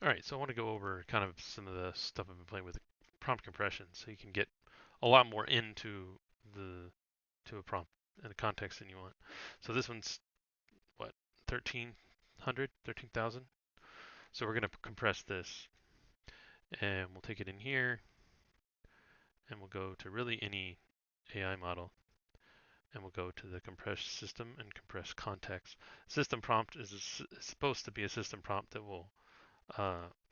All right, so I want to go over kind of some of the stuff I've been playing with prompt compression, so you can get a lot more into the to a prompt and a context than you want. So this one's what 1300, 13,000. So we're going to compress this, and we'll take it in here, and we'll go to really any AI model, and we'll go to the compress system and compress context. System prompt is supposed to be a system prompt that will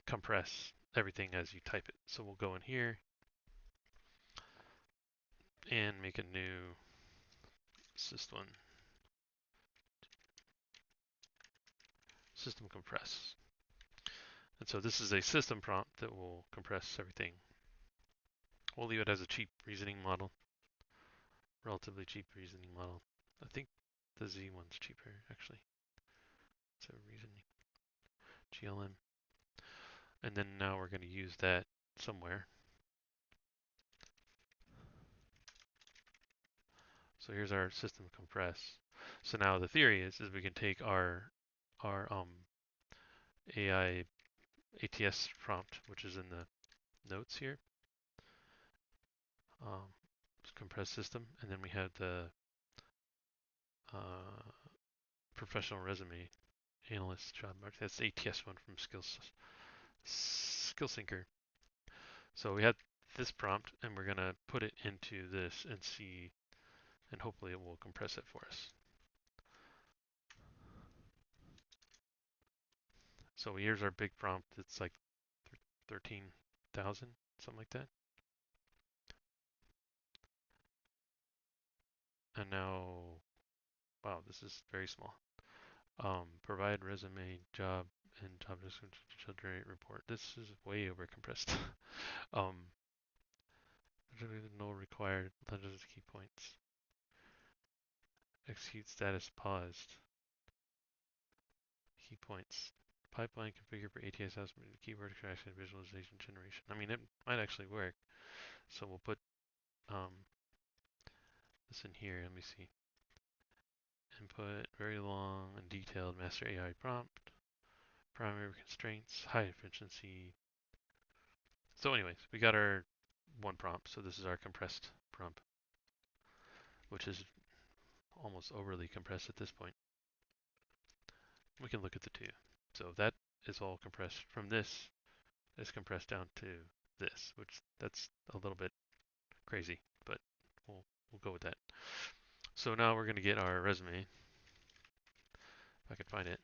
compress everything as you type it. So we'll go in here and make a new system compress. And so this is a system prompt that will compress everything. We'll leave it as a cheap reasoning model, relatively cheap reasoning model. I think the Z one's cheaper actually. So reasoning, GLM. And then now we're going to use that somewhere. So here's our system compress. So now the theory is we can take our AI ATS prompt, which is in the notes here, compress system, and then we have the professional resume analyst job market. That's the ATS one from SkillSyncer. So we have this prompt, and we're gonna put it into this and see, and hopefully it will compress it for us. So here's our big prompt. It's like 13,000, something like that. And now, wow, this is very small. Provide resume, job, and job description to generate report. This is way over compressed. No required letters key points. Execute status paused. Key points. Pipeline configured for ATS estimate, keyword extraction, visualization generation. I mean, it might actually work. So we'll put this in here. Let me see. Input, very long and detailed master AI prompt. Primary constraints, high efficiency. So anyways, we got our one prompt. So this is our compressed prompt, which is almost overly compressed at this point. We can look at the two. So that is all compressed from this is compressed down to this, which that's a little bit crazy, but we'll go with that. So now we're going to get our resume, if I can find it.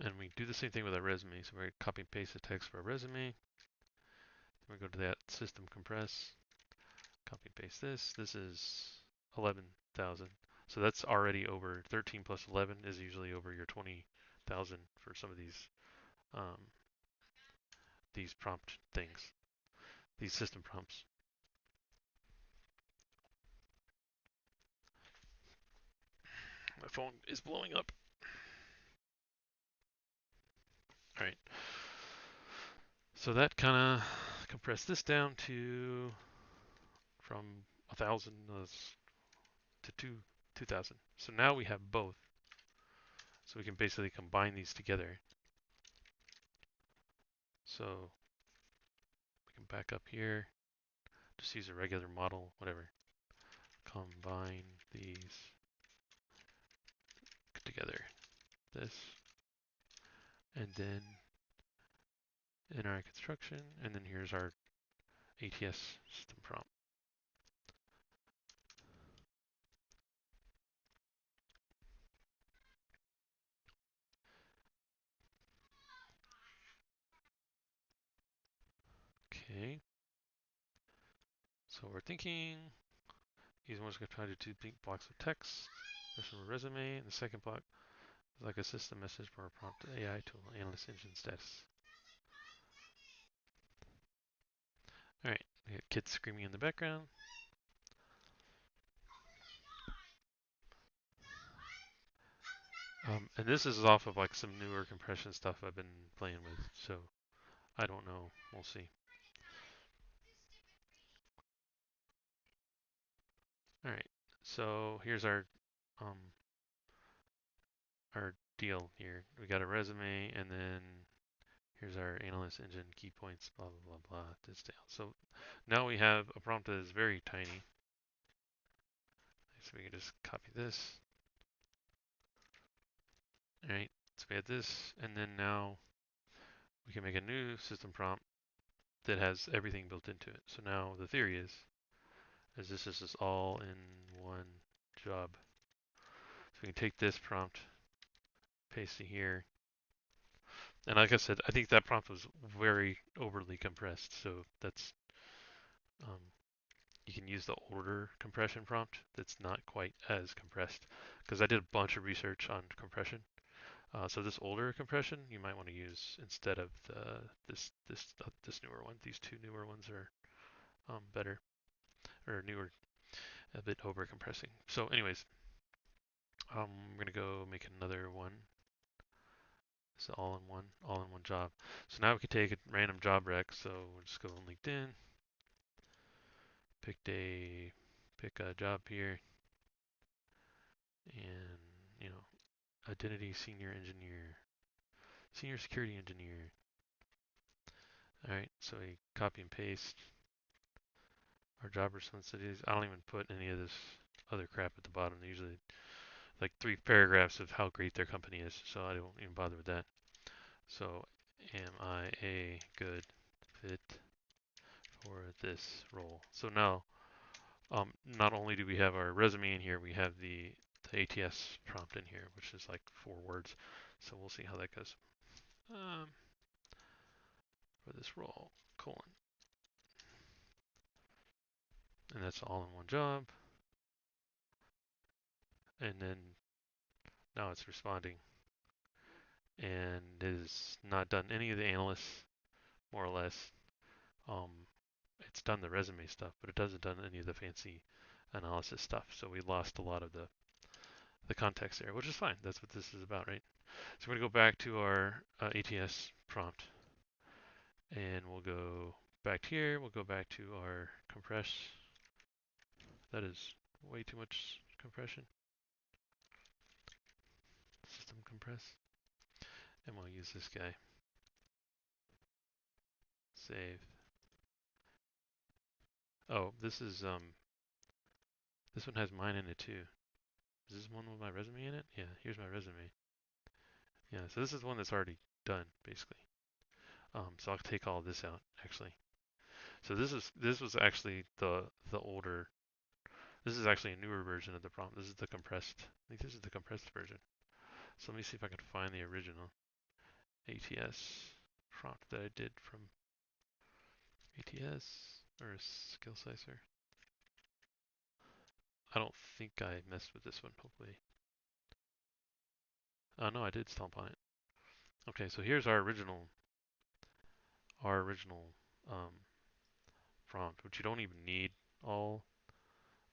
And we do the same thing with our resume. So we're going to copy and paste the text for our resume. We go to that system compress, copy and paste this. This is 11,000. So that's already over 13 plus 11 is usually over your 20,000 for some of these prompt things, these system prompts. My phone is blowing up. All right. So that kind of compressed this down to from 1,000 to 2,000. So now we have both. So we can basically combine these together. So we can back up here, just use a regular model, whatever. Combine these together. This, and then in our construction, and then here's our ATS system prompt. Okay. So we're thinking these ones going to try to do two blocks of text. There's a resume, and the second block is like a system message for a prompt AI tool, analyst engine status. All right, we got kids screaming in the background. And this is off of like some newer compression stuff I've been playing with, so I don't know. We'll see. All right, so here's our our deal here. We got a resume, and then here's our analyst engine key points, blah, blah, blah, blah, this down. So now we have a prompt that is very tiny. So we can just copy this. All right, so we had this, and then now we can make a new system prompt that has everything built into it. So now the theory is this is just all in one job. So we can take this prompt, paste it here, and like I said, I think that prompt was very overly compressed. So that's um, you can use the older compression prompt that's not quite as compressed, because I did a bunch of research on compression. So this older compression you might want to use instead of this newer one. These two newer ones are better, or newer, a bit over compressing. So anyways, I'm gonna go make another one. It's all in one job. So now we can take a random job rec. So we'll just go on LinkedIn, pick a job here, and identity senior engineer, senior security engineer. All right, so we copy and paste our job responsibilities. I don't even put any of this other crap at the bottom. They're usually like 3 paragraphs of how great their company is, so I don't even bother with that. So, am I a good fit for this role? So now, not only do we have our resume in here, we have the ATS prompt in here, which is like 4 words. So we'll see how that goes. For this role, colon. And that's all in one job. And then now it's responding. And it has not done any of the analysts, more or less. It's done the resume stuff, but it hasn't done any of the fancy analysis stuff. So we lost a lot of the context there, which is fine. That's what this is about, right? So we're going to go back to our ATS prompt. And we'll go back here. We'll go back to our compress. That is way too much compression. System compress. And we'll use this guy. Save. Oh, this one has mine in it too. Is this one with my resume in it? Yeah, here's my resume. Yeah, so this is one that's already done, basically. So I'll take all this out, actually. So this was actually the older. This is actually a newer version of the prompt. This is the compressed. I think this is the compressed version. So let me see if I can find the original ATS prompt that I did from ATS or Skill Slicer. I don't think I messed with this one, hopefully. Oh no, I did stomp on it. Okay, so here's our original um, prompt, which you don't even need all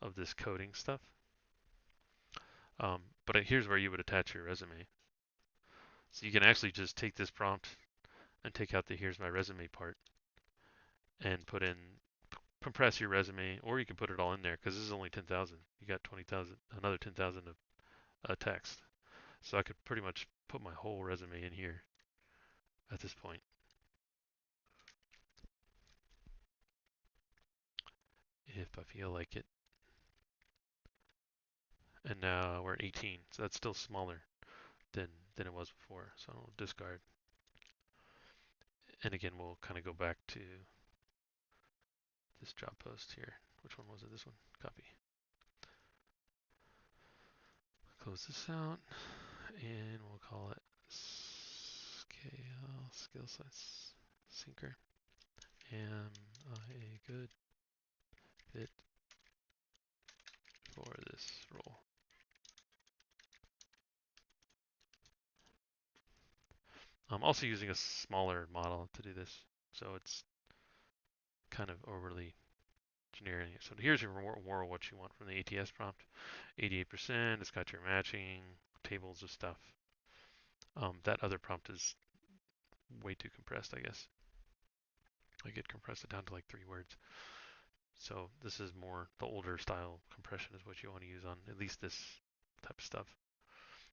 of this coding stuff. But here's where you would attach your resume. So you can actually just take this prompt and take out the here's my resume part and put in, compress your resume, or you can put it all in there because this is only 10,000. You got 20,000, another 10,000 of text. So I could pretty much put my whole resume in here at this point. If I feel like it. And now we're at 18, so that's still smaller than it was before. So I'll discard. And again, we'll kind of go back to this job post here. Which one was it? This one. Copy. Close this out, and we'll call it skill size sinker. Am I a good fit for this role? I'm also using a smaller model to do this, so it's kind of overly generic. So here's more what you want from the ATS prompt. 88%, it's got your matching, tables of stuff. That other prompt is way too compressed, I guess. I could compress it down to like 3 words. So this is more the older style compression is what you want to use on at least this type of stuff.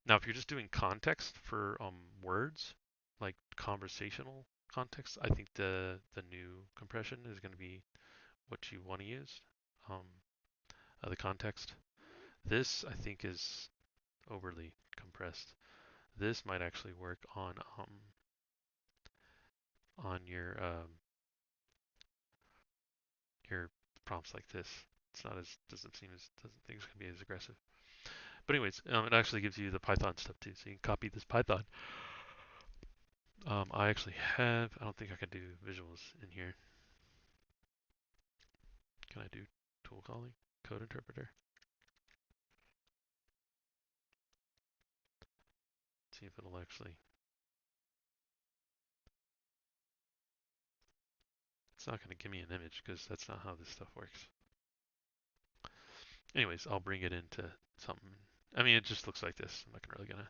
Now, if you're just doing context for words, like conversational context, I think the new compression is going to be what you want to use. Um, the context. This I think is overly compressed. This might actually work on your prompts like this. It's not as doesn't think it's gonna be as aggressive. But anyways, it actually gives you the Python stuff too, so you can copy this Python. I actually have. I don't think I can do visuals in here. Can I do tool calling, code interpreter? See if it'll actually. It's not going to give me an image because that's not how this stuff works. Anyways, I'll bring it into something. I mean, it just looks like this. I'm not really going to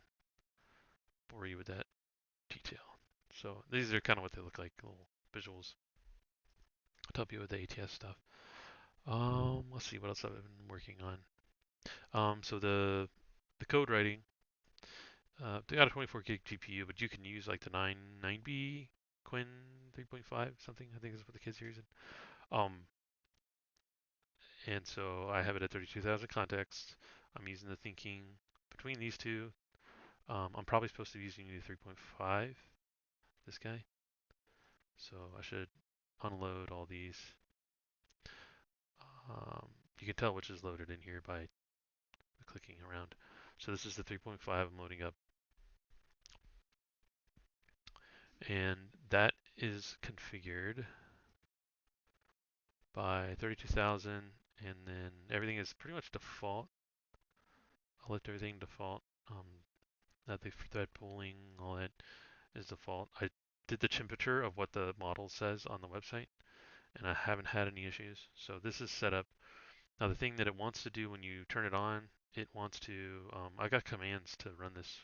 bore you with that detail. So these are kind of what they look like, little visuals. I'll help you with the ATS stuff. Let's see what else I've been working on. So the code writing, they got a 24 gig GPU, but you can use like the 9B qwen3.5 something. I think is what the kids are using. Um, and so I have it at 32,000 context. I'm using the thinking between these two. I'm probably supposed to be using the 3.5, this guy. So I should unload all these. You can tell which is loaded in here by clicking around. So this is the 3.5 I'm loading up. And that is configured by 32,000, and then everything is pretty much default. I'll let everything default. That the thread pooling, all that is default. I did the temperature of what the model says on the website, and I haven't had any issues. So this is set up. Now the thing that it wants to do when you turn it on, it wants to. I got commands to run this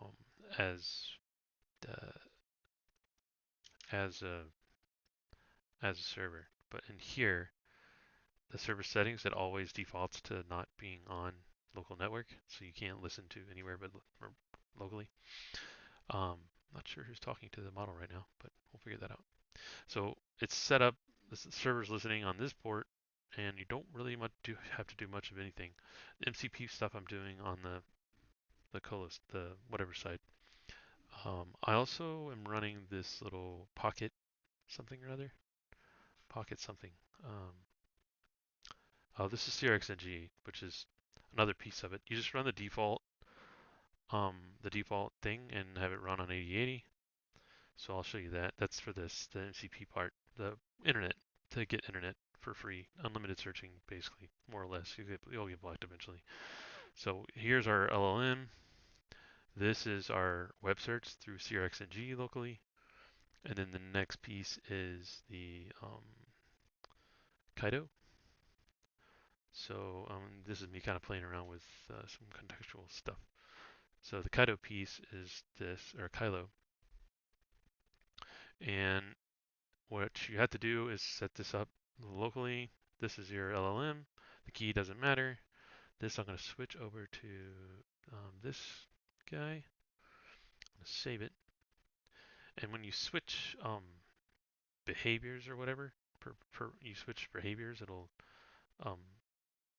um, as uh, as a as a server, but in here the server settings, it always defaults to not being on local network, so you can't listen to anywhere but locally. Not sure who's talking to the model right now, but we'll figure that out. So it's set up, the server's listening on this port, and you don't really have to do much of anything. The MCP stuff I'm doing on the colos, the whatever side. I also am running this little pocket something or other, pocket something. Oh, this is SearXNG, which is another piece of it. You just run the default thing and have it run on 8080. So I'll show you that. That's for this, the MCP part, the internet, to get internet for free, unlimited searching, basically, more or less. You'll get blocked eventually. So here's our LLM. This is our web search through SearXNG locally. And then the next piece is the Kaido. So this is me kind of playing around with some contextual stuff. So the Kaido piece is this, or Kylo. And what you have to do is set this up locally. This is your LLM. The key doesn't matter. This I'm going to switch over to this guy. I'm going to save it. And when you switch behaviors or whatever, you switch behaviors, it'll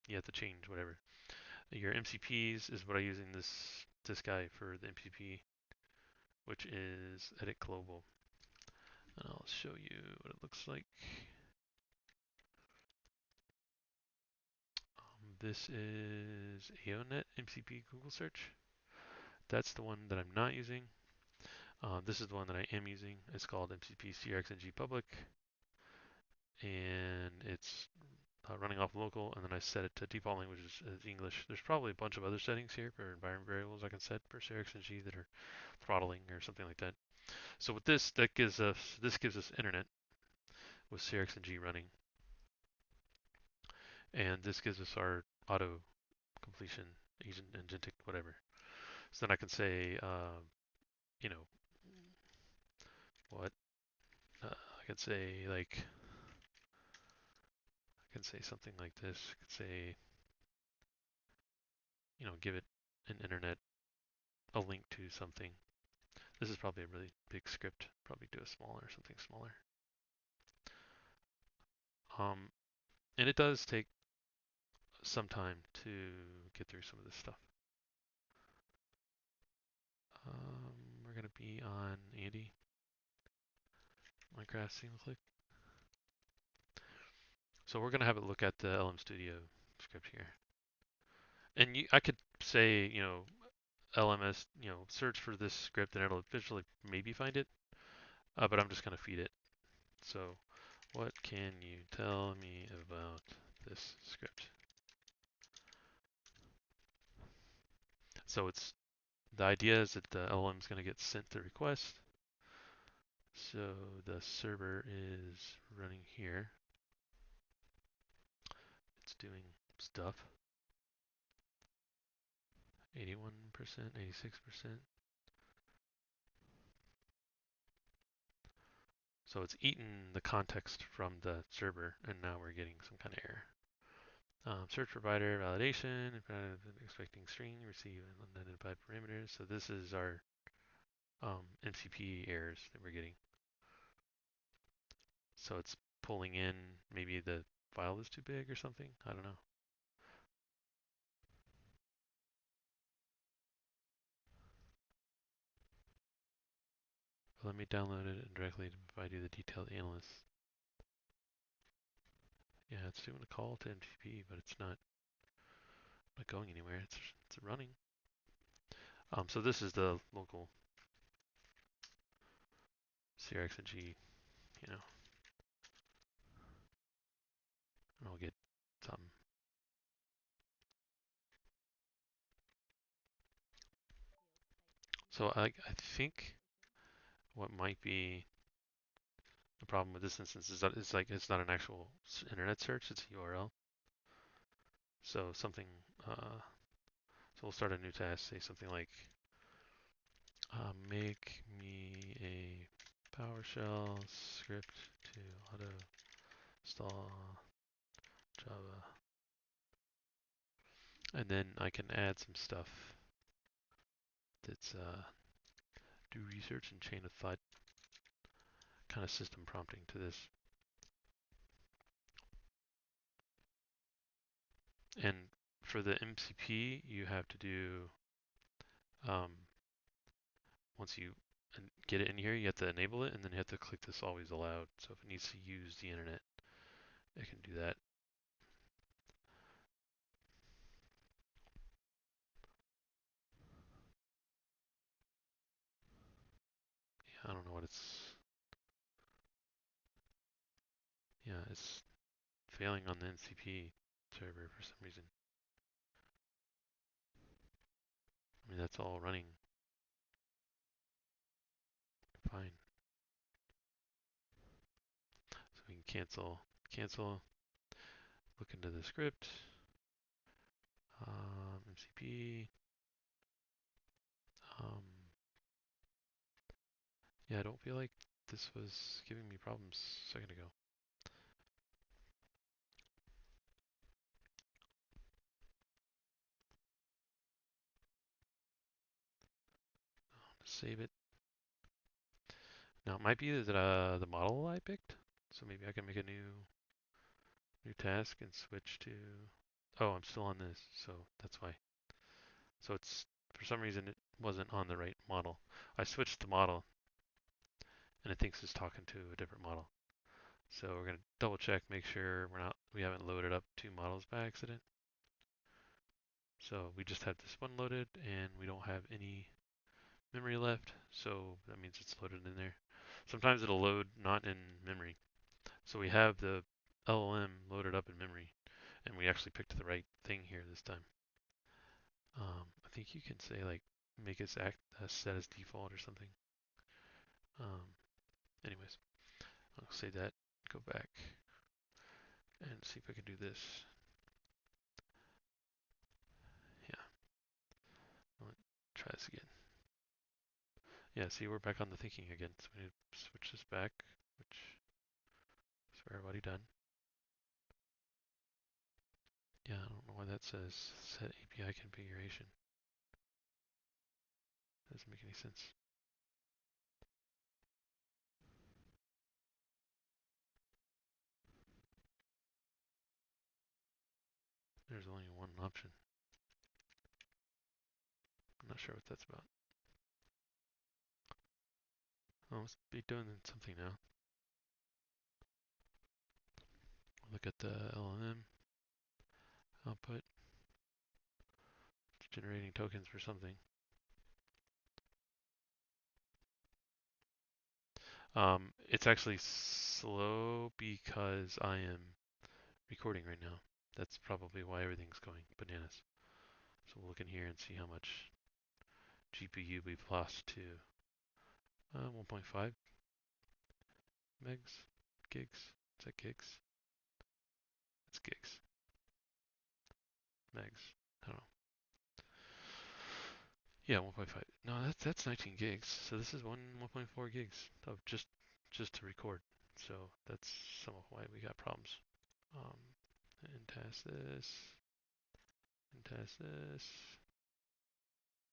you have to change whatever. Your MCPs is what I'm using this guy for the MCP, which is edit global. And I'll show you what it looks like. This is AONet MCP Google search. That's the one that I'm not using. This is the one that I am using. It's called MCP SearXNG Public, and it's running off local, and then I set it to default language as English. There's probably a bunch of other settings here for environment variables I can set for SearXNG that are throttling or something like that. So with this, gives us internet with SearXNG running, and this gives us our auto completion agent agentic whatever. So then I can say, you know, what I could say like I can say something like this. I could say, give it an internet, a link to something. This is probably a really big script. Probably do a smaller, something smaller. And it does take some time to get through some of this stuff. We're going to be on Andy. Minecraft single click. So we're going to have a look at the LM Studio script here. And I could say, LMS, search for this script and it'll eventually maybe find it, but I'm just going to feed it. So what can you tell me about this script? So the idea is that the LM is going to get sent the request. So the server is running here. It's doing stuff. 81%, 86%. So it's eaten the context from the server, and now we're getting some kind of error. Search provider validation, expecting string, receive unidentified parameters. So this is our MCP errors that we're getting. So it's pulling in, maybe the file is too big or something. I don't know. But let me download it and directly provide you the detailed analysis. Yeah, it's doing a call to MCP, but it's not going anywhere. It's running. So this is the local SearXNG, and I'll get some. So I think what might be the problem with this instance is that it's not an actual internet search, it's a URL. So something, so we'll start a new task, say something like, make me a PowerShell script to auto install Java. And then I can add some stuff that's do research and chain of thought kind of system prompting to this. And for the MCP, you have to do, once you get it in here, you have to enable it, and then you have to click this always allowed. So if it needs to use the internet, it can do that. Yeah, I don't know what it's failing on the MCP server for some reason. I mean, that's all running fine. So we can cancel, look into the script, MCP. Yeah, I don't feel like this was giving me problems a second ago. Save it. Now it might be that the model I picked, so maybe I can make a new task and switch to. Oh, I'm still on this, so that's why. So it's for some reason it wasn't on the right model. I switched the model, and it thinks it's talking to a different model. So we're gonna double check, make sure we haven't loaded up two models by accident. So we just have this one loaded, and we don't have any memory left, so that means it's loaded in there. Sometimes it'll load not in memory. So we have the LLM loaded up in memory, and we actually picked the right thing here this time. I think you can say like make it set as default or something. Anyways, I'll say that, go back, and see if I can do this. Yeah, I'll try this again. Yeah, see, we're back on the thinking again, so we need to switch this back, which is we're already done. Yeah, I don't know why that says set API configuration. Doesn't make any sense. There's only one option. I'm not sure what that's about. Oh, must be doing something now. Look at the LLM output. It's generating tokens for something. It's actually slow because I am recording right now. That's probably why everything's going bananas. So we'll look in here and see how much GPU we've lost to 1.5 megs, gigs. Is that gigs? It's gigs. Megs. I don't know. Yeah, 1.5. No, that's 19 gigs. So this is 1.4 gigs of just to record. So that's some of why we got problems. And test this. And test this.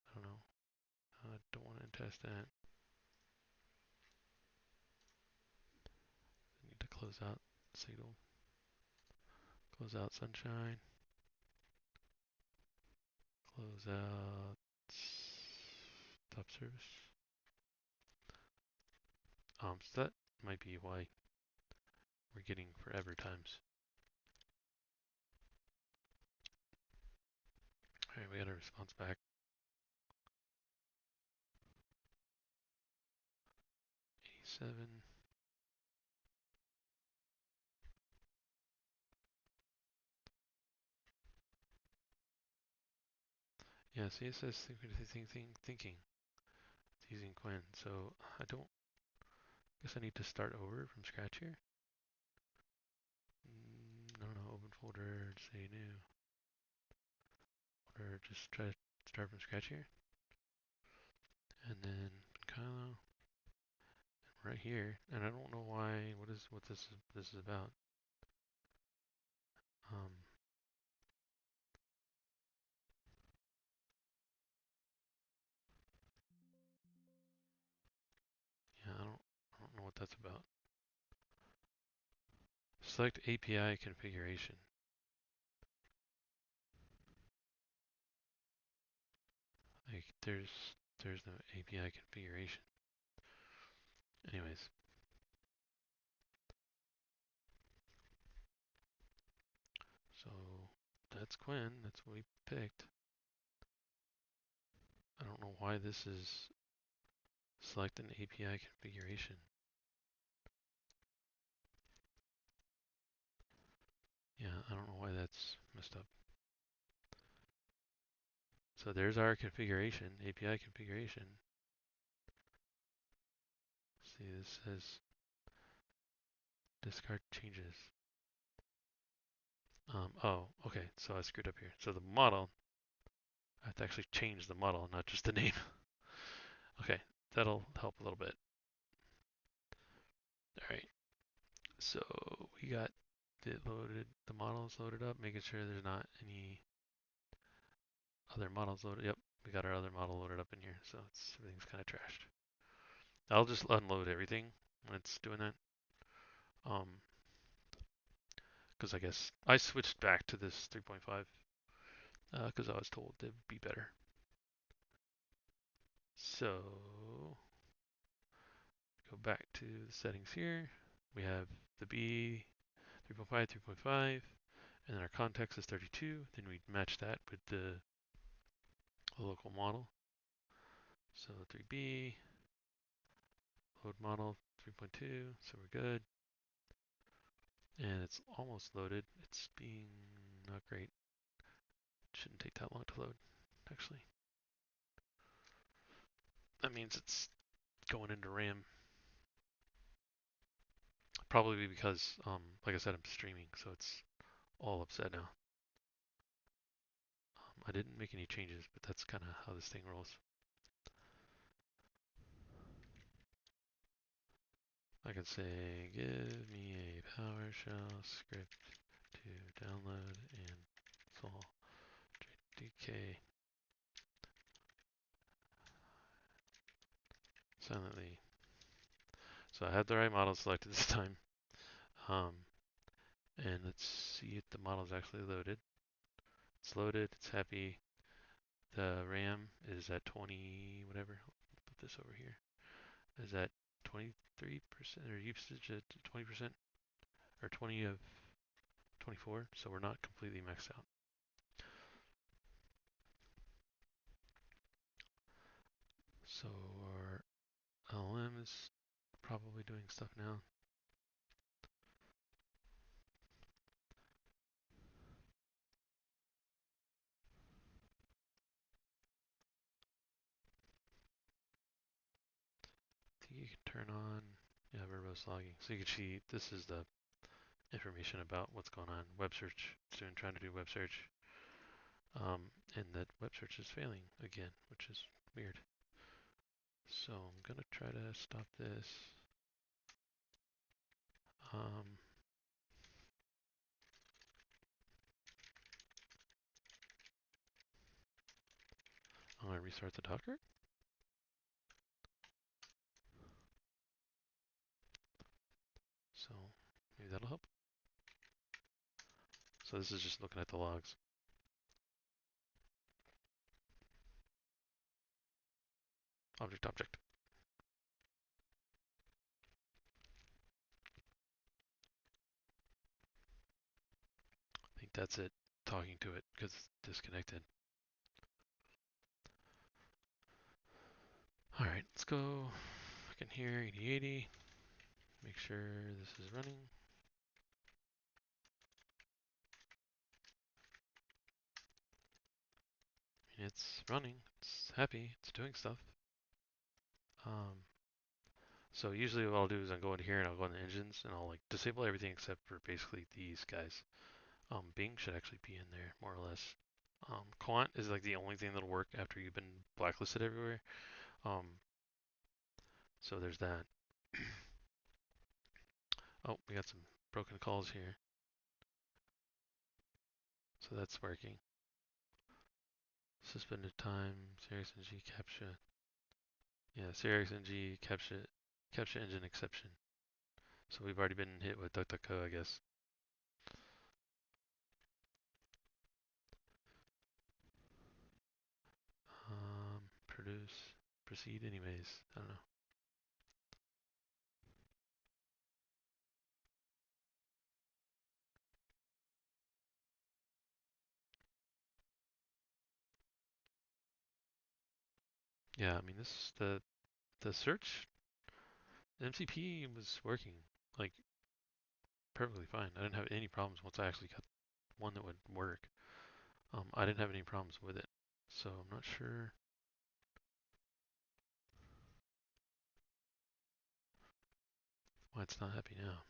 I don't know. I don't want to test that. I need to close out signal. Close out sunshine. Close out top service. So that might be why we're getting forever times. Alright, we got a response back. 87. Yeah, see it says thinking. It's using Qwen, so I guess I need to start over from scratch here. I don't know, open folder, say new. Or just try to start from scratch here. And then Kylo right here. And I don't know why, what this is about. Yeah, I don't know what that's about. Select API configuration. Like there's no API configuration. Anyways. So that's Qwen, that's what we picked. I don't know why this is select an API configuration. Yeah, I don't know why that's messed up. So there's our configuration, API configuration. See, this says discard changes. Oh, okay, so I screwed up here. So the model, I have to actually change the model, not just the name. Okay, that'll help a little bit. All right, so we got it loaded, the models loaded up, making sure there's not any other models loaded. Yep, we got our other model loaded up in here, so everything's kind of trashed. I'll just unload everything when it's doing that. Because I guess I switched back to this 3.5 because I was told it would be better. So go back to the settings here. We have the B 3.5, 3.5, and then our context is 32. Then we match that with the local model. So 3B, load model 3.2, so we're good. And it's almost loaded. It's being not great. It shouldn't take that long to load, actually. That means it's going into RAM. Probably because, like I said, I'm streaming, so it's all upset now. I didn't make any changes, but that's kind of how this thing rolls. I can say, give me a PowerShell script to download and install JDK silently. So I had the right model selected this time. And let's see if the model is actually loaded. It's loaded, it's happy. The RAM is at 20, whatever. Put this over here. Is at 23% or usage at 20% or 20 of 24. So we're not completely maxed out. So our LLM is probably doing stuff now. I think you can turn on, yeah, verbose logging. So you can see this is the information about what's going on. Web search, student trying to do web search. And that web search is failing again, which is weird. So I'm gonna try to stop this. I'm gonna restart the Docker. So maybe that'll help. So this is just looking at the logs. Object, object. I think that's it, talking to it because it's disconnected. All right, let's go back in here, 8080. Make sure this is running. It's running, it's happy, it's doing stuff. So usually what I'll do is I'll go in here and I'll go into engines and I'll like disable everything except for basically these guys. Bing should actually be in there more or less. Quant is like the only thing that'll work after you've been blacklisted everywhere. So there's that. Oh, we got some broken calls here. So that's working. Suspended time, SearXNG CAPTCHA. Yeah, SearXNG CAPTCHA engine exception. So we've already been hit with DuckDuckGo, I guess. Produce, proceed anyways. I don't know. Yeah, I mean the search MCP was working like perfectly fine. I didn't have any problems once I actually got one that would work. I didn't have any problems with it, so I'm not sure why it's not happy now.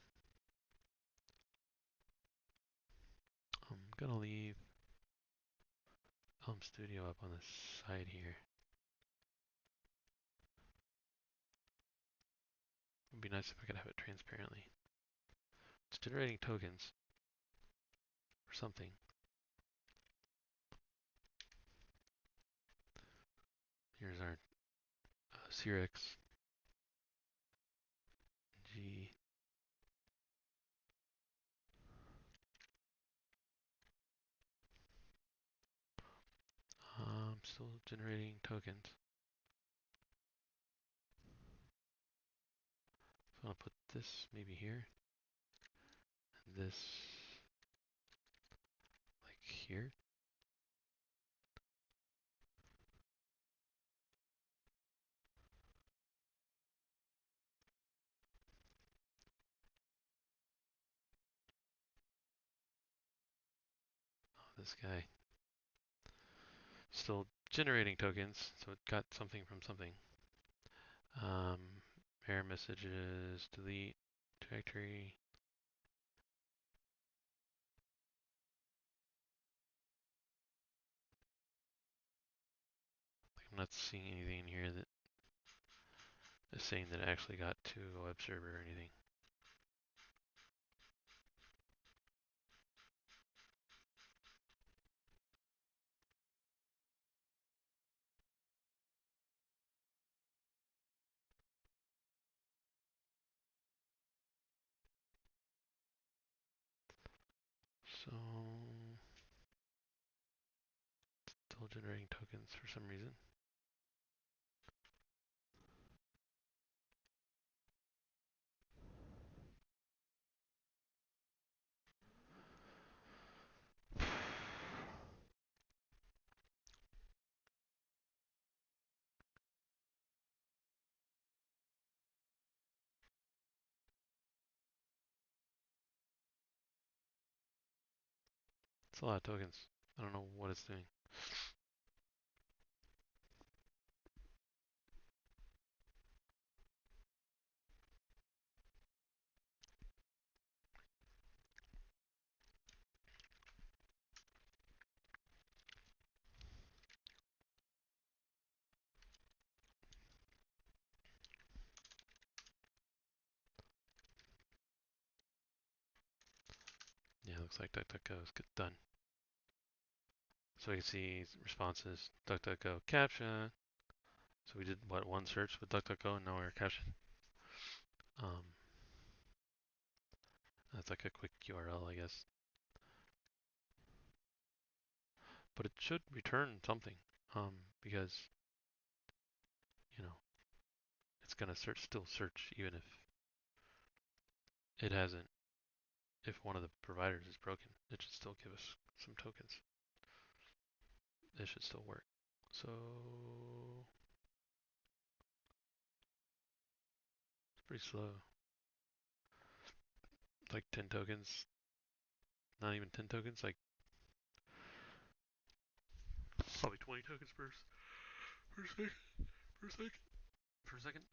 I'm gonna leave Studio up on the side here. It would be nice if I could have it transparently. It's generating tokens or something. Here's our SearXNG. Still generating tokens. So I'll put this maybe here, and this like here. Oh, this guy still generating tokens, so it got something from something. Error messages, delete, directory. I'm not seeing anything in here that is saying that it actually got to a web server or anything. So still generating tokens for some reason. It's a lot of tokens. I don't know what it's doing. Yeah, looks like DuckDuckGo is done. So we can see responses, DuckDuckGo caption. So we did what, one search with DuckDuckGo and now we're caption. That's like a quick URL, I guess. But it should return something, because you know it's gonna still search even if it hasn't. If one of the providers is broken, it should still give us some tokens. It should still work. So it's pretty slow. It's like 10 tokens. Not even 10 tokens, like probably 20 tokens per second. Per second.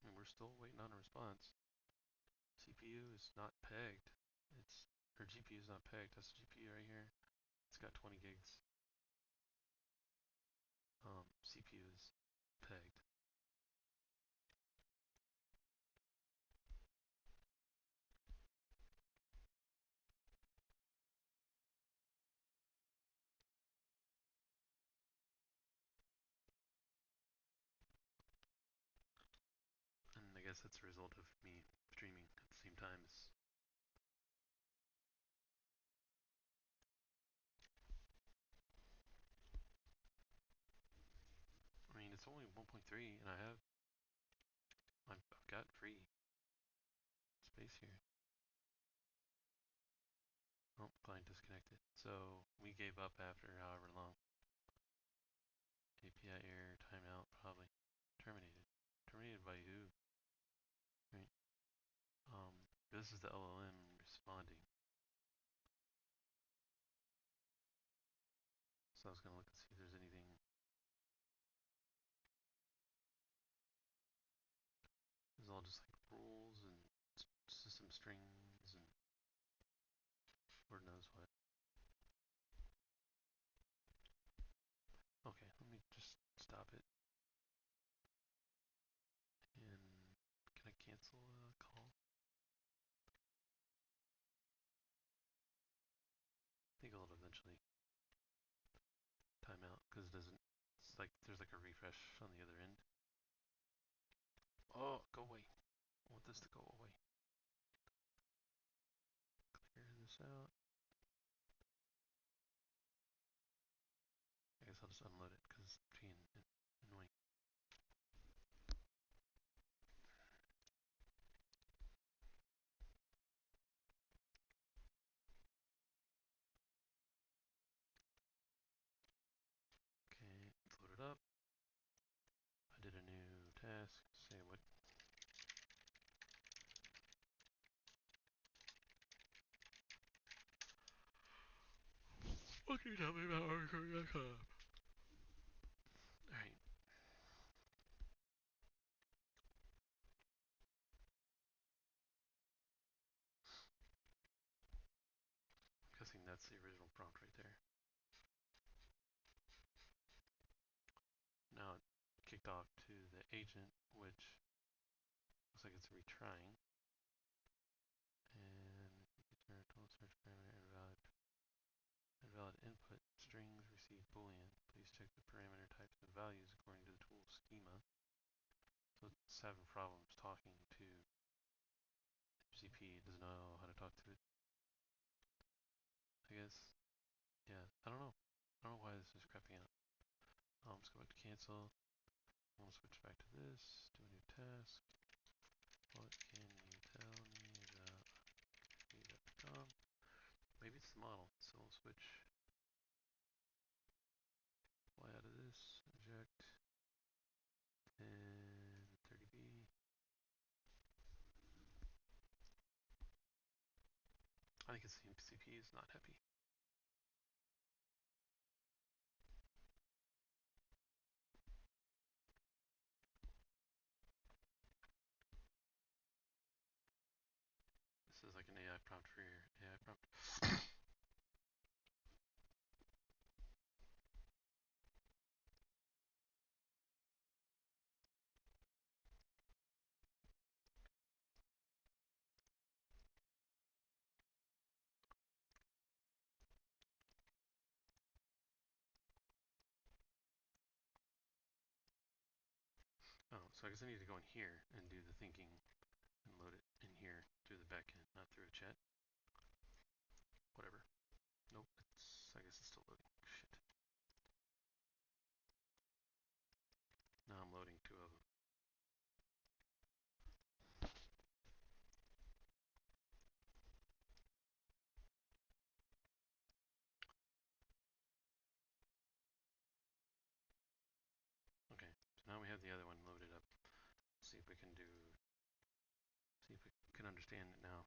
And we're still waiting on a response. CPU is not pegged. Or GPU is not pegged. That's the GPU right here. It's got 20 gigs. CPU is pegged. And I guess that's a result of me streaming at the same time as. I mean, it's only 1.3, and I've got free space here. Oh, client disconnected. So we gave up after however long. API error, timeout, probably terminated. Terminated by who? Right. This is the LLM responding. So I was gonna look and see if there's anything. It's all just like rules and system strings and Lord knows what. Okay, let me just stop it. And can I cancel a call? I think it'll eventually time out because it doesn't. It's like there's like a refresh on the other end. Oh, go away. I want this to go away. Clear this out. I guess I'll just unload it because it's being annoying. Okay, let's load it up. I did a new task. Say what? What can you tell me about hardcore.com? Alright. I'm guessing that's the original prompt right there. Now it kicked off to the agent, which looks like it's retrying. And return total search parameter invalid input strings receive boolean. Please check the parameter types and values according to the tool schema. So it's having problems talking to MCP. It doesn't know talk to it. I guess. Yeah, I don't know. I don't know why this is crapping out. Let's go back to cancel. I'm gonna switch back to this. Do a new task. What can you tell me about me.com? Maybe it's the model. So we'll switch Y out of this. Inject. And 30b. I think it's the MCP is not happy. This is like an AI prompt for your AI prompt. Oh, so I guess I need to go in here and do the thinking and load it in here through the backend, not through a chat. Whatever. Nope, I guess it's still loading. Shit. Now I'm loading two of them. Okay, so now we have the other one loaded up. Let's see if we can understand it now.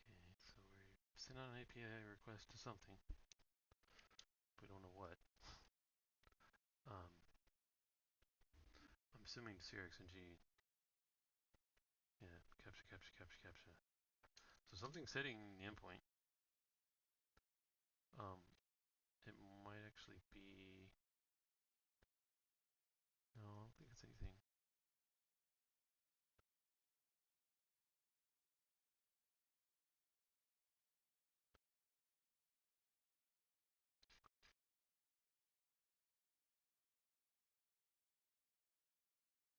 Okay, so we send out an API request to something. We don't know what. I'm assuming SearXNG. Yeah, captcha. So something's hitting the endpoint. It might actually be. No, I don't think it's anything.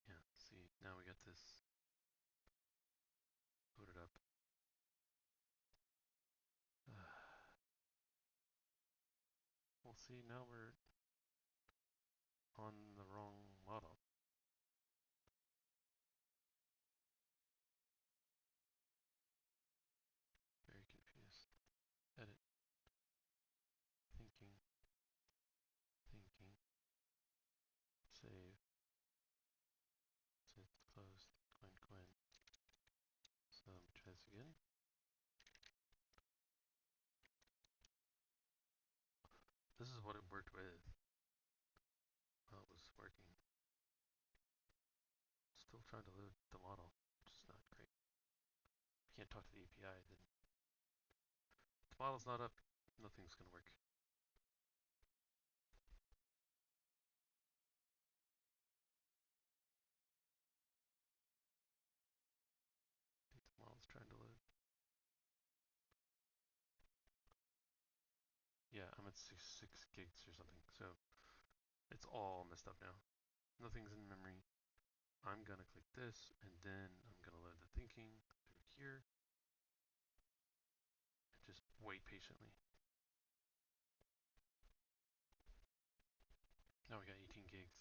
Yeah, see, now we got this loaded up. We'll see, now we're on the wrong model. Very confused. Edit. Thinking. Save. It's closed. Qwen. So let me try this again. This is what it worked with while it was working. Still trying to load the model, which is not great. If you can't talk to the API, then if the model's not up, nothing's going to work. I think the model's trying to load. Yeah, I'm at 6 gigs or something, so it's all messed up now. Nothing's in memory. I'm going to click this, and then I'm going to load the thinking through here. And just wait patiently. Now we got 18 gigs.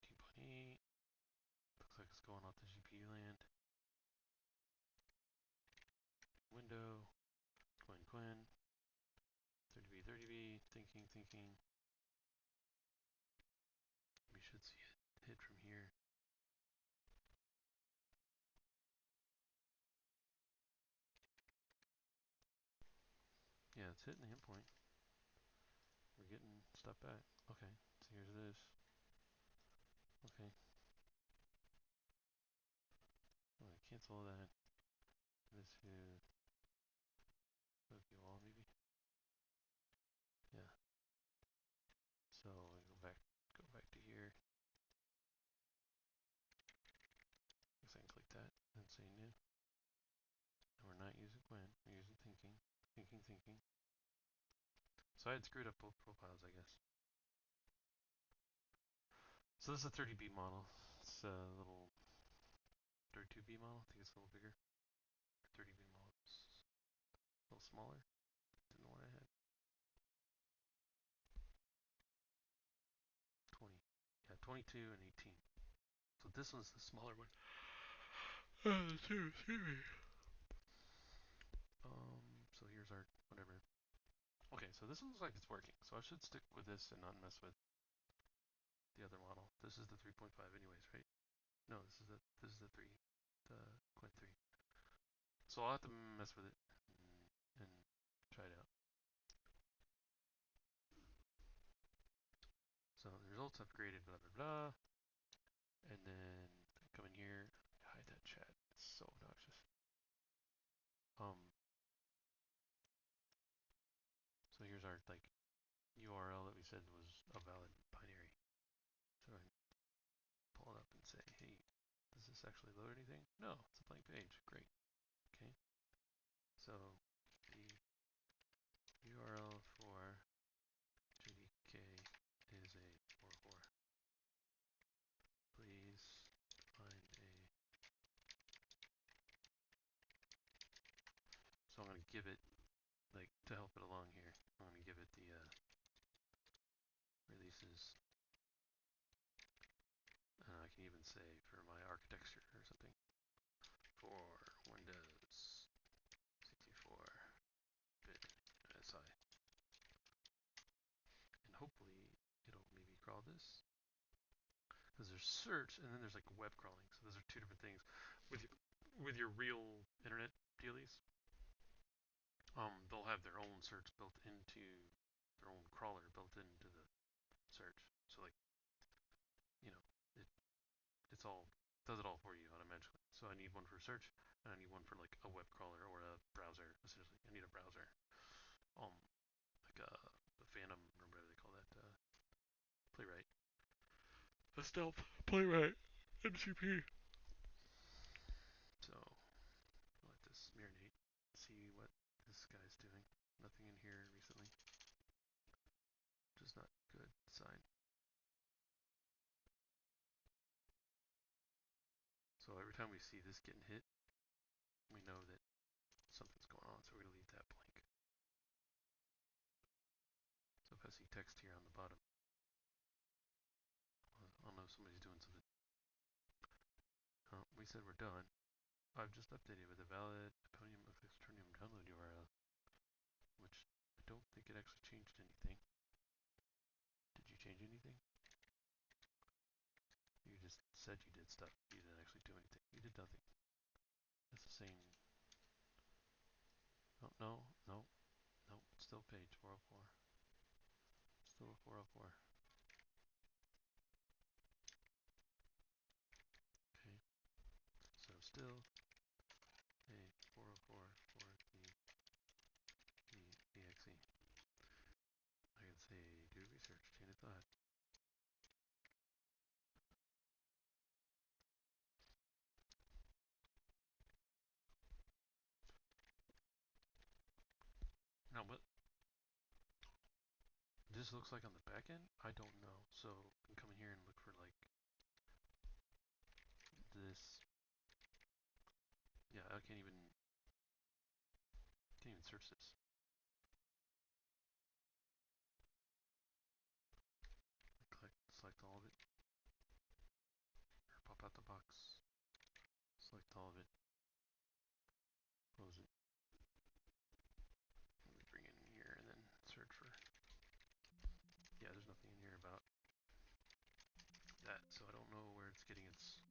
18.8. Looks like it's going off the GPU land. Window. Qwen. 30b, thinking. We should see it hit from here. Yeah, it's hitting the endpoint. We're getting stuff back. Okay, so here's this. Okay. I'm gonna cancel that. This here. Okay, all maybe. Yeah. So I go back Thinking. So I had screwed up both profiles, I guess. So this is a 30B model. It's a little 32B model. I think it's a little bigger. 30B model. It's a little smaller than the one I had. 20. Yeah, 22 and 18. So this one's the smaller one. Excuse me. So here's our whatever. Okay, so this one looks like it's working. So I should stick with this and not mess with the other model. This is the 3.5 anyways, right? No, this is the 3, the qwen3. So I'll have to mess with it and try it out. So the results upgraded, blah blah blah. And then come in here, hide that chat. It's so obnoxious. So here's our like URL that we said was a valid binary. So I can pull it up and say, hey, does this actually load anything? No, it's a blank page. Great. Okay. So the URL for JDK is a 404. Please find a. So I'm going to give it, like, to help it along here, I'm going to give it the releases. I can even say for my architecture or something. For Windows 64-bit SI. And hopefully it'll maybe crawl this. Because there's search and then there's like web crawling. So those are two different things. With your real internet dealies, they'll have their own search built into their own crawler built into the search. So like, you know, it's all does it all for you automatically. So I need one for search and I need one for like a web crawler or a browser. Essentially, I need a browser. Like a Phantom or whatever they call that playwright. A stealth playwright MCP. So let this marinate. See what this guy's doing. Nothing in here recently, which is not a good sign. So every time we see this getting hit, we know that something's going on. So we're gonna leave that blank. So if I see text here on the bottom, I'll know somebody's doing something. We said we're done. I've just updated with a valid Eponium of Externium download URL, which I don't think it actually changed anything. Did you change anything? You just said you did stuff. You didn't actually do anything. You did nothing. It's the same. Oh, no. It's still page 404. Still a 404. Okay. So still a 404 for the exe. I can say do research, chain of thought. Now what this looks like on the back end, I don't know. So I can come in here and look for like this. Yeah, I can't even search this. Select all of it. Or pop out the box. Select all of it. Close it. Let me bring it in here and then search for. Yeah, there's nothing in here about that, so I don't know where it's getting its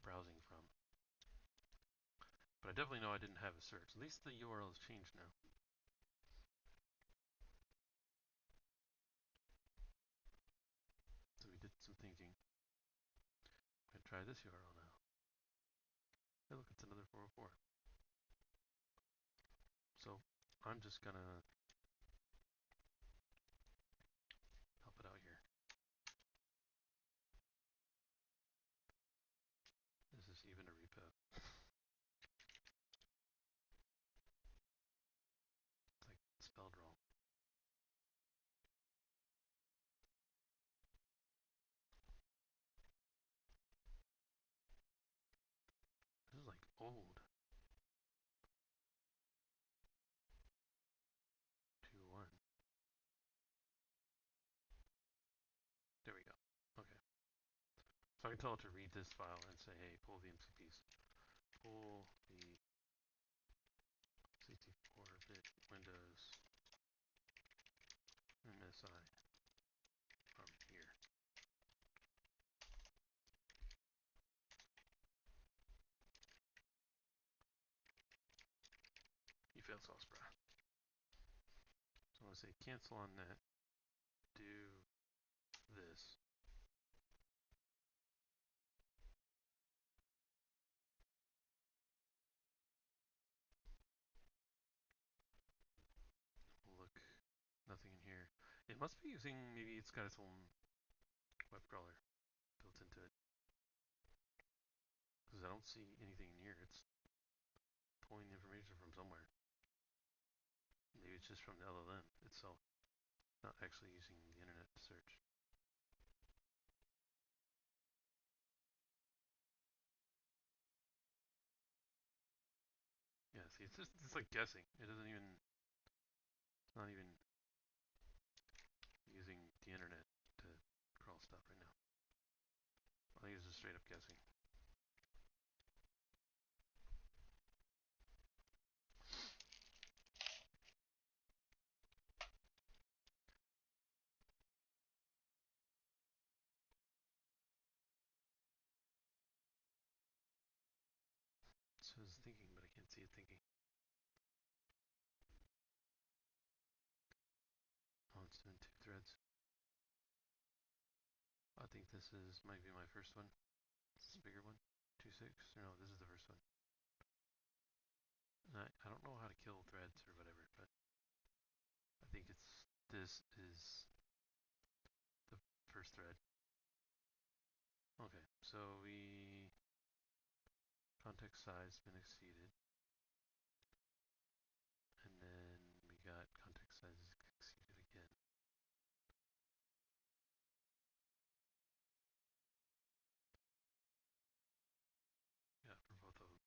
browsing from. But I definitely know I didn't have a search. At least the URL has changed now. So we did some thinking. I'm gonna try this URL now. Hey, look, it's another 404. So I'm just gonna help it out here. This is even a repo. cold. 2, 1. There we go. Okay. So I can tell it to read this file and say, hey, pull the MCPs. Pull the 64-bit Windows MSI from here. You failed SearXNG. So I'm going to say cancel on that. Do this. Look, nothing in here. It must be using, maybe it's got its own web crawler built into it. Because I don't see anything in here. It's pulling information from somewhere. Maybe it's just from the LLM itself, not actually using the internet to search. Yeah, see, it's like guessing. It doesn't even, it's not even using the internet to crawl stuff right now. I think it's just straight up guessing. So it's thinking, but I can't see it thinking. Oh, it's doing 2 threads. I think this might be my first one. This is a bigger one. 2.6. No, this is the first one. And I don't know how to kill threads or whatever, but I think this is the first thread. Okay, so context size been exceeded. And then we got context size exceeded again. Yeah, for both of them.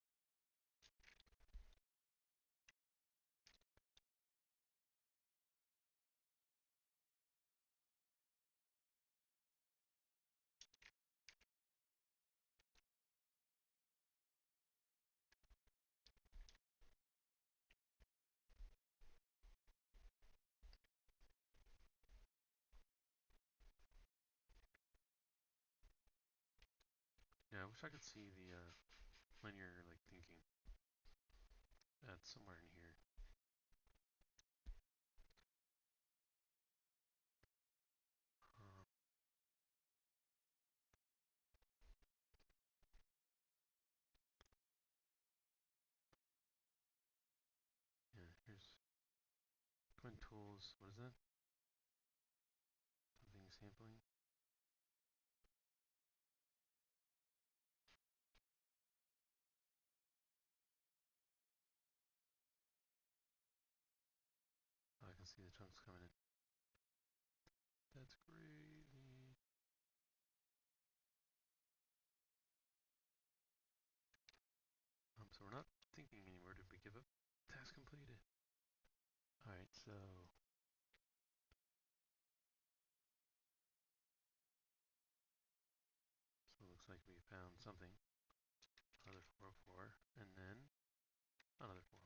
Yeah, I wish I could see the linear like thinking. That's somewhere in here. Yeah, here's Qwen tools. What is that? Something sampling. Oh, I can see the chunks coming in. That's crazy. So we're not thinking anymore. Did we give up? Task completed. Alright, so it looks like we found something. Another 404, and then another 404.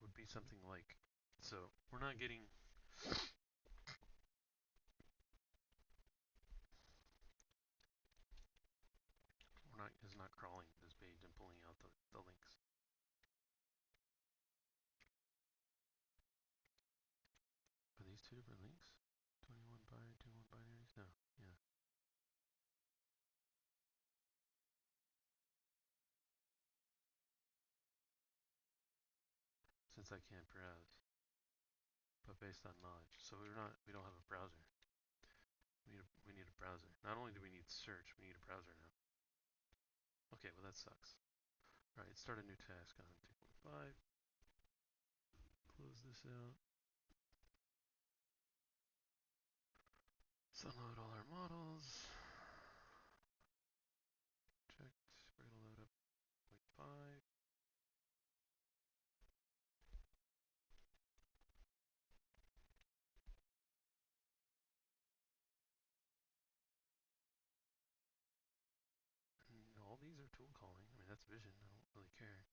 Would be something like, so we're not getting, it's not crawling this page and pulling out the links. Are these two different links? 21 binaries? No, yeah. Since I can't browse, but based on knowledge. So we don't have a browser. We need a browser. Not only do we need search, we need a browser now. Okay, well that sucks. Alright, start a new task on 2.5. Close this out. Let's unload all our models. vision. I don't really care.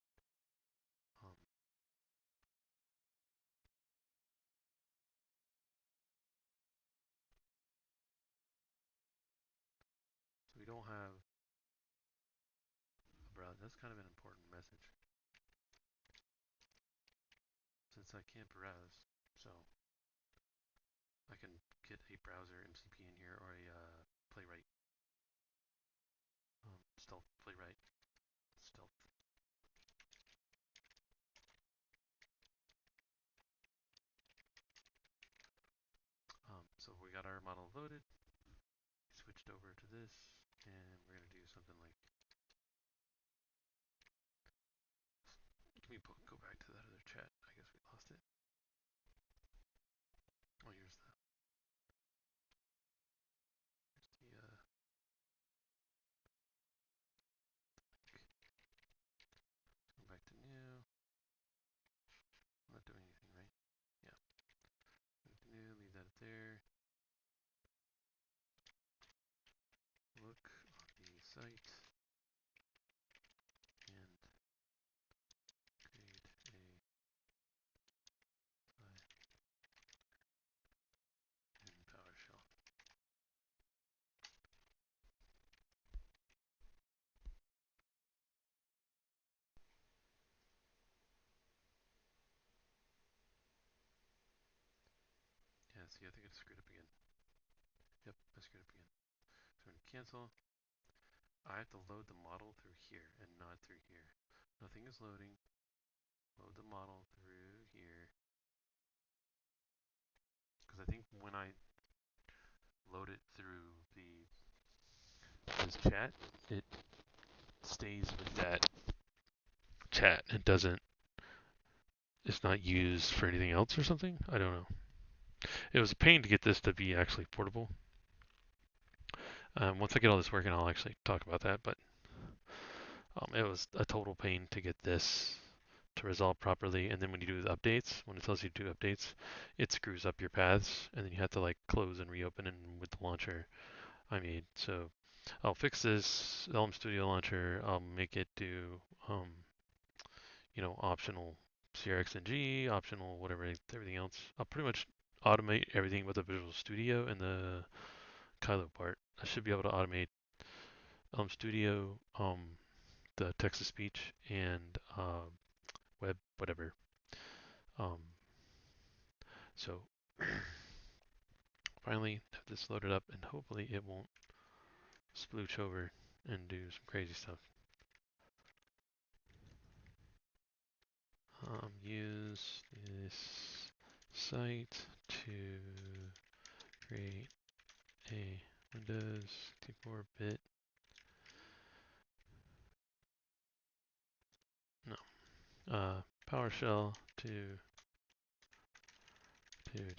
So we don't have a browse. That's kind of an important message since I can't browse. So I can get a browser MCP in here or a playwright, stealth playwright, stealth. So we got our model loaded. We switched over to this, and we're gonna do something like. Can we go back to that other chat? I guess we lost it. Oh, here's the. Go back to new. I'm not doing anything, right? Yeah. Go to new. Leave that there. Look on the site and create a file in PowerShell. Yeah, see, I think I screwed up again. Yep, I screwed up again. So we're going to cancel. I have to load the model through here and not through here. Nothing is loading. Load the model through here. Because I think when I load it through this chat, it stays with that chat. It doesn't, it's not used for anything else or something. I don't know. It was a pain to get this to be actually portable. Once I get all this working, I'll actually talk about that. But it was a total pain to get this to resolve properly. And then when you do the updates, when it tells you to do updates, it screws up your paths, and then you have to like close and reopen it with the launcher I made. So I'll fix this Elm Studio launcher. I'll make it do, optional SearXNG, optional whatever, everything else. I'll pretty much automate everything with the Visual Studio and the Kylo part. I should be able to automate Elm Studio, the text to speech, and web whatever. So finally have this loaded up, and hopefully it won't splooch over and do some crazy stuff. Use this site to create a Windows 64-bit. No. PowerShell to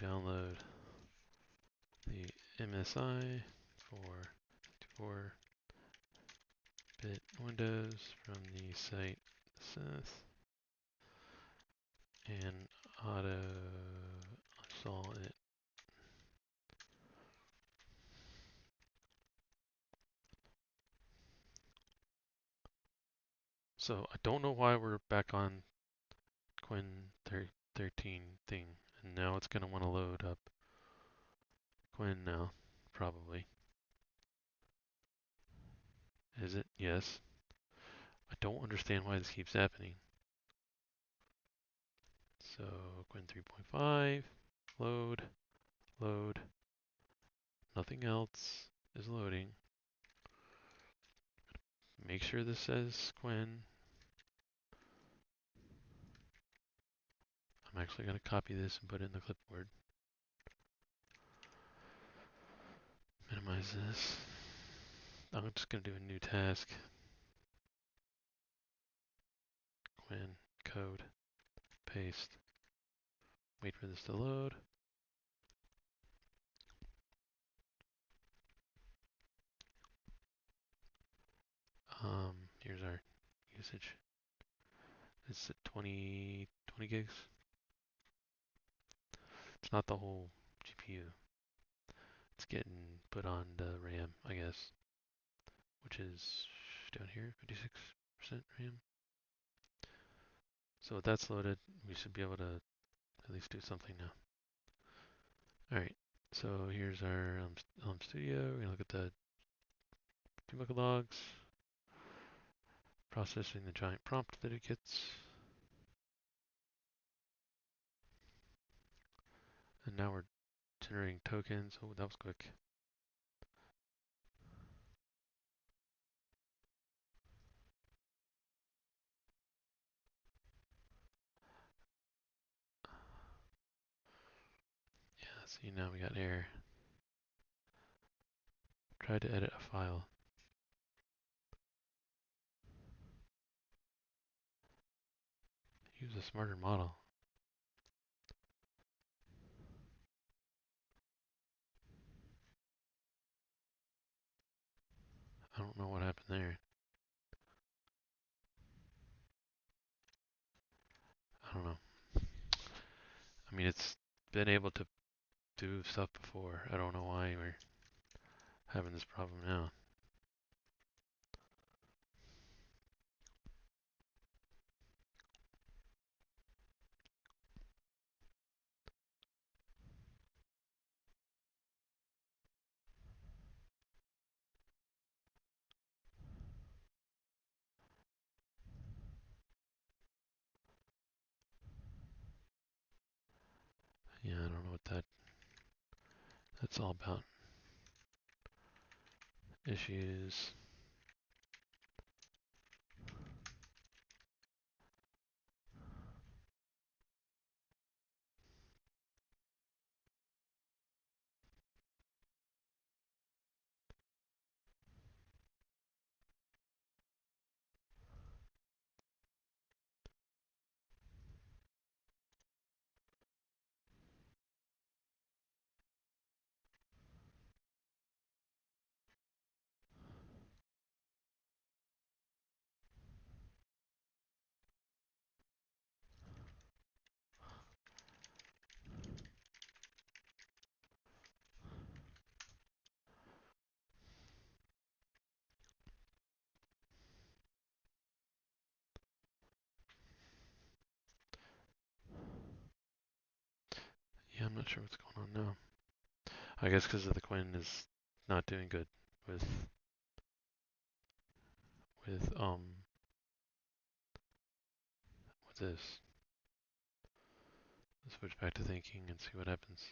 download the MSI for 64-bit Windows from the site and auto install it. So I don't know why we're back on qwen13 thing, and now it's going to want to load up Qwen now, probably. Is it? Yes. I don't understand why this keeps happening. So Qwen 3.5, load, load. Nothing else is loading. Make sure this says Qwen. I'm actually going to copy this and put it in the clipboard. Minimize this. I'm just going to do a new task. Qwen code, paste. Wait for this to load. Here's our usage. It's at 20 gigs. It's not the whole GPU. It's getting put on the RAM, I guess, which is down here, 56%. RAM. So with that's loaded, we should be able to at least do something now. Alright, so here's our Elm Studio. We're going to look at the debug logs, processing the giant prompt that it gets. And now we're generating tokens. Oh, that was quick. Yeah, see, now we got error. Tried to edit a file. Use a smarter model. I don't know what happened there. I don't know. I mean, it's been able to do stuff before. I don't know why we're having this problem now. Yeah, I don't know what that's all about. Issues. Yeah, I'm not sure what's going on now. I guess because the Qwen is not doing good with what's this? Let's switch back to thinking and see what happens.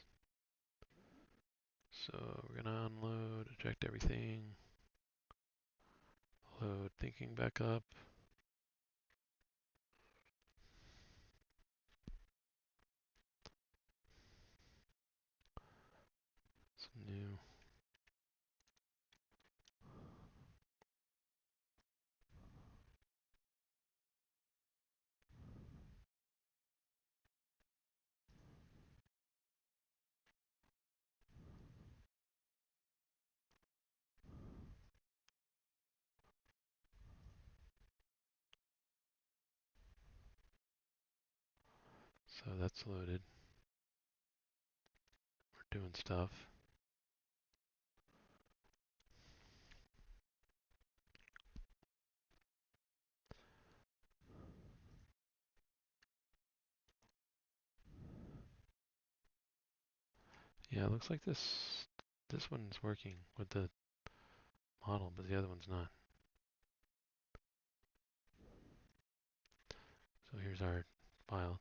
So we're gonna unload, eject everything, load thinking back up. Some new. So that's loaded. We're doing stuff. Yeah, it looks like this one's working with the model, but the other one's not. So here's our file.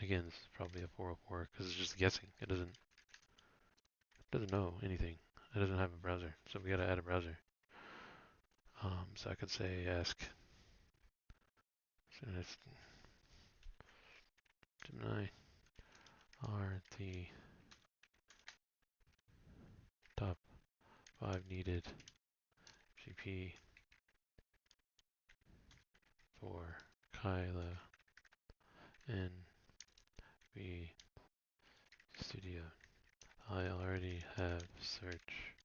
Again, this is probably a 404 because it's just guessing. It doesn't know anything. It doesn't have a browser, so we gotta add a browser. So I could say ask Gemini are the top 5 needed GP for Kyla NV Studio. I already have search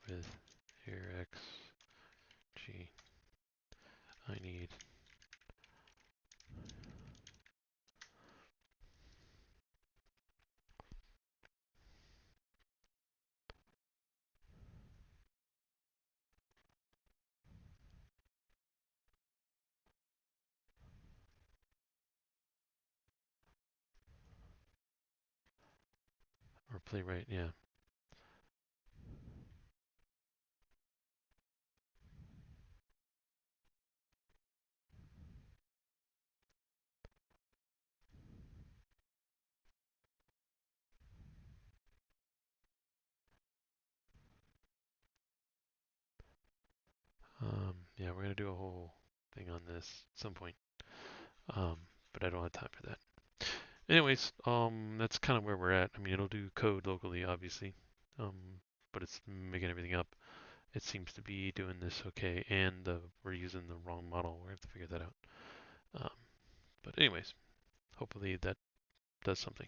with SearXNG. I need Or playwright, yeah. Yeah, we're gonna do a whole thing on this at some point, but I don't have time for that. Anyways, that's kind of where we're at. I mean, it'll do code locally, obviously, but it's making everything up. It seems to be doing this okay, and we're using the wrong model. We have to figure that out. But anyways, hopefully that does something.